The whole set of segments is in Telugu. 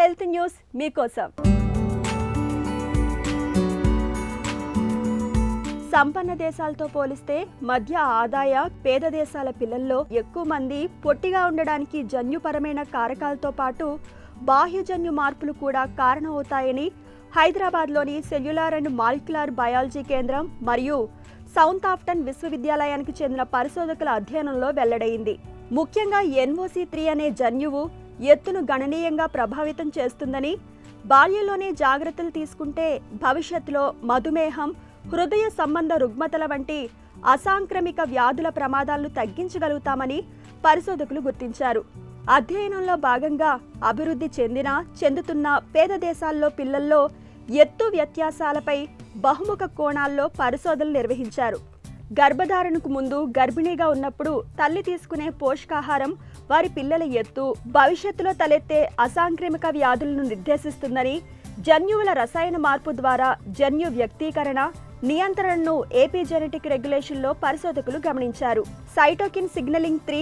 హెల్త్ న్యూస్ మీకోసం. సంపన్న దేశాలతో పోలిస్తే మధ్య ఆదాయ పేద దేశాల పిల్లల్లో ఎక్కువ మంది పొట్టిగా ఉండడానికి జన్యుపరమైన కారకాలతో పాటు బాహ్యజన్యు మార్పులు కూడా కారణమవుతాయని హైదరాబాద్లోని సెల్యులార్ అండ్ మాలిక్యులర్ బయాలజీ కేంద్రం మరియు సౌతాంప్టన్ విశ్వవిద్యాలయానికి చెందిన పరిశోధకుల అధ్యయనంలో వెల్లడైంది. ముఖ్యంగా NOC3 అనే జన్యువు ఎత్తును గణనీయంగా ప్రభావితం చేస్తుందని, బాల్యంలోనే జాగ్రత్తలు తీసుకుంటే భవిష్యత్తులో మధుమేహం, హృదయ సంబంధ రుగ్మతల వంటి అసాంక్రమిక వ్యాధుల ప్రమాదాలను తగ్గించగలుగుతామని పరిశోధకులు గుర్తించారు. అధ్యయనంలో భాగంగా అభివృద్ధి చెందుతున్న పేద దేశాల్లో పిల్లల్లో ఎత్తు వ్యత్యాసాలపై బహుముఖ కోణాల్లో పరిశోధనలు నిర్వహించారు. గర్భధారణకు ముందు, గర్భిణీగా ఉన్నప్పుడు తల్లి తీసుకునే పోషకాహారం వారి పిల్లల ఎత్తు, భవిష్యత్తులో తలెత్తే అసాంక్రమిక వ్యాధులను నిర్దేశిస్తుందని, జన్యువుల రసాయన మార్పు ద్వారా జన్యు వ్యక్తీకరణ నియంత్రణను ఎపిజెనెటిక్ రెగ్యులేషన్లో పరిశోధకులు గమనించారు. సైటోకిన్ సిగ్నలింగ్ 3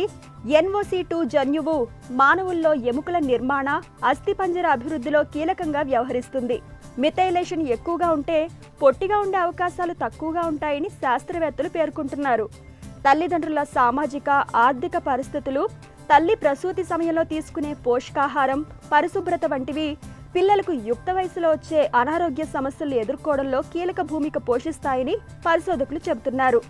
NOC2 జన్యువు మానవుల్లో ఎముకల నిర్మాణ, అస్థిపంజర అభివృద్ధిలో కీలకంగా వ్యవహరిస్తుంది. మిథైలేషన్ ఎక్కువగా ఉంటే పొట్టిగా ఉండే అవకాశాలు తక్కువగా ఉంటాయని శాస్త్రవేత్తలు పేర్కొంటున్నారు. తల్లిదండ్రుల సామాజిక, ఆర్థిక పరిస్థితులు, తల్లి ప్రసూతి సమయంలో తీసుకునే పోషకాహారం, పరిశుభ్రత వంటివి పిల్లలకు యుక్త వయసులో వచ్చే అనారోగ్య సమస్యలు ఎదుర్కోవడంలో కీలక భూమిక పోషిస్తాయని పరిశోధకులు చెబుతున్నారు.